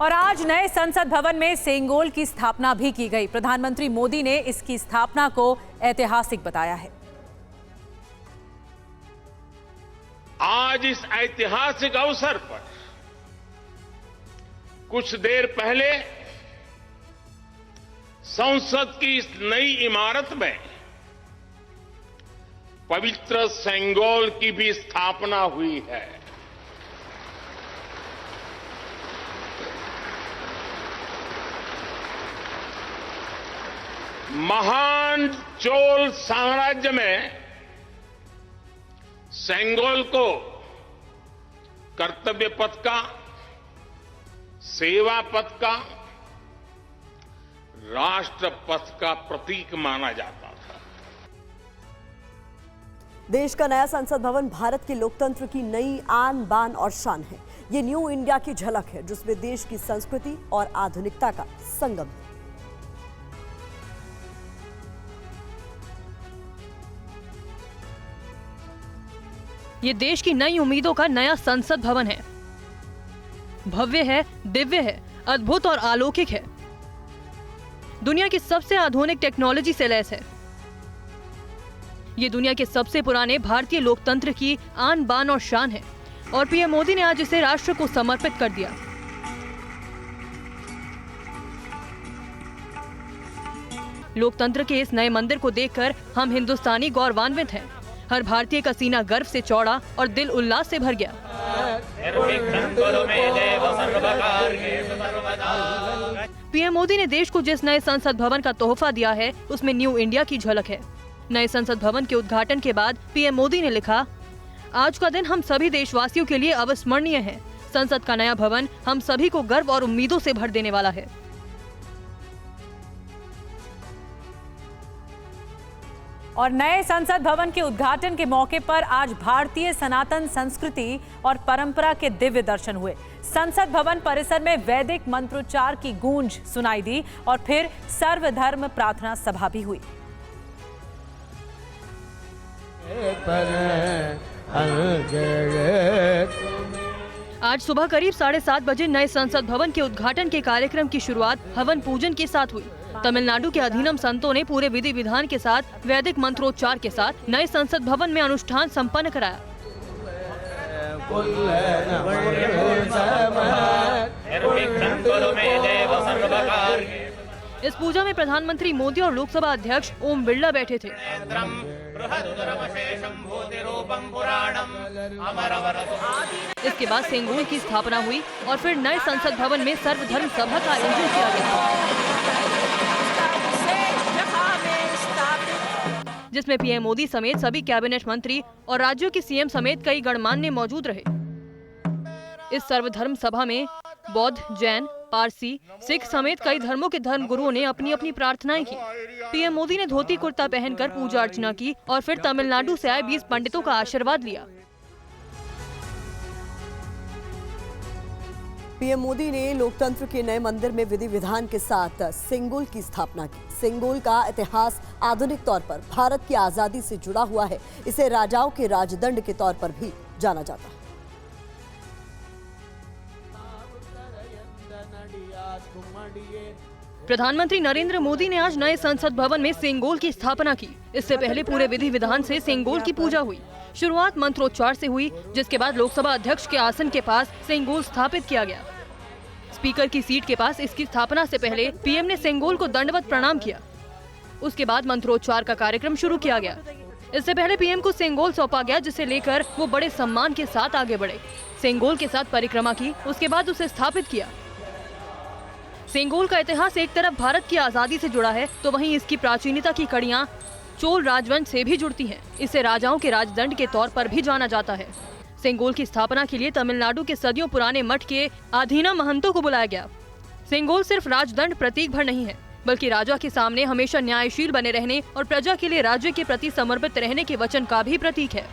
और आज नए संसद भवन में सेंगोल की स्थापना भी की गई। प्रधानमंत्री मोदी ने इसकी स्थापना को ऐतिहासिक बताया है। आज इस ऐतिहासिक अवसर पर कुछ देर पहले संसद की इस नई इमारत में पवित्र सेंगोल की भी स्थापना हुई है। महान चोल साम्राज्य में सेंगोल को कर्तव्य पथ का, सेवा पथ का, राष्ट्र पथ का प्रतीक माना जाता था। देश का नया संसद भवन भारत के लोकतंत्र की नई आन बान और शान है। ये न्यू इंडिया की झलक है जिसमें देश की संस्कृति और आधुनिकता का संगम है। ये देश की नई उम्मीदों का नया संसद भवन है। भव्य है, दिव्य है, अद्भुत और अलौकिक है। दुनिया की सबसे आधुनिक टेक्नोलॉजी से लैस है। ये दुनिया के सबसे पुराने भारतीय लोकतंत्र की आन बान और शान है और पीएम मोदी ने आज इसे राष्ट्र को समर्पित कर दिया। लोकतंत्र के इस नए मंदिर को देखकर हम हिंदुस्तानी गौरवान्वित हैं। हर भारतीय का सीना गर्व से चौड़ा और दिल उल्लास से भर गया। पीएम मोदी ने देश को जिस नए संसद भवन का तोहफा दिया है उसमें न्यू इंडिया की झलक है। नए संसद भवन के उद्घाटन के बाद पीएम मोदी ने लिखा, आज का दिन हम सभी देशवासियों के लिए अविस्मरणीय है। संसद का नया भवन हम सभी को गर्व और उम्मीदों से भर देने वाला है। और नए संसद भवन के उद्घाटन के मौके पर आज भारतीय सनातन संस्कृति और परंपरा के दिव्य दर्शन हुए। संसद भवन परिसर में वैदिक मंत्रोच्चार की गूंज सुनाई दी और फिर सर्वधर्म प्रार्थना सभा भी हुई। आज सुबह करीब 7:30 बजे नए संसद भवन के उद्घाटन के कार्यक्रम की शुरुआत हवन पूजन के साथ हुई। तमिलनाडु के अधीनम संतों ने पूरे विधि विधान के साथ वैदिक मंत्रोच्चार के साथ नए संसद भवन में अनुष्ठान संपन्न कराया। इस पूजा में प्रधानमंत्री मोदी और लोकसभा अध्यक्ष ओम बिरला बैठे थे। इसके बाद सेंगोल की स्थापना हुई और फिर नए संसद भवन में सर्वधर्म सभा का आयोजन किया गया, जिसमें पीएम मोदी समेत सभी कैबिनेट मंत्री और राज्यों के सीएम समेत कई गणमान्य मौजूद रहे। इस सर्वधर्म सभा में बौद्ध, जैन, पारसी, सिख समेत कई धर्मों के धर्म गुरुओं ने अपनी अपनी प्रार्थनाएं की। पीएम मोदी ने धोती कुर्ता पहनकर पूजा अर्चना की और फिर तमिलनाडु से आए 20 पंडितों का आशीर्वाद लिया। पीएम मोदी ने लोकतंत्र के नए मंदिर में विधि विधान के साथ सेंगोल की स्थापना की। सेंगोल का इतिहास आधुनिक तौर पर भारत की आजादी से जुड़ा हुआ है। इसे राजाओं के राजदंड के तौर पर भी जाना जाता है। प्रधानमंत्री नरेंद्र मोदी ने आज नए संसद भवन में सेंगोल की स्थापना की। इससे पहले पूरे विधि विधान से सेंगोल की पूजा हुई। शुरुआत मंत्रोच्चार से हुई, जिसके बाद लोकसभा अध्यक्ष के आसन के पास सेंगोल स्थापित किया गया। स्पीकर की सीट के पास इसकी स्थापना से पहले पीएम ने सेंगोल को दंडवत प्रणाम किया। उसके बाद मंत्रोच्चार का कार्यक्रम शुरू किया गया। इससे पहले पीएम को सेंगोल सौंपा गया, जिसे लेकर वो बड़े सम्मान के साथ आगे बढ़े। सेंगोल के साथ परिक्रमा की, उसके बाद उसे स्थापित किया। सेंगोल का इतिहास एक तरफ भारत की आजादी से जुड़ा है, तो वहीं इसकी प्राचीनता की कड़ियां चोल राजवंश से भी जुड़ती हैं। इसे राजाओं के राजदंड के तौर पर भी जाना जाता है। सेंगोल की स्थापना के लिए तमिलनाडु के सदियों पुराने मठ के अधीनम महंतों को बुलाया गया। सेंगोल सिर्फ राजदंड प्रतीक भर नहीं है, बल्कि राजा के सामने हमेशा न्यायशील बने रहने और प्रजा के लिए राज्य के प्रति समर्पित रहने के वचन का भी प्रतीक है।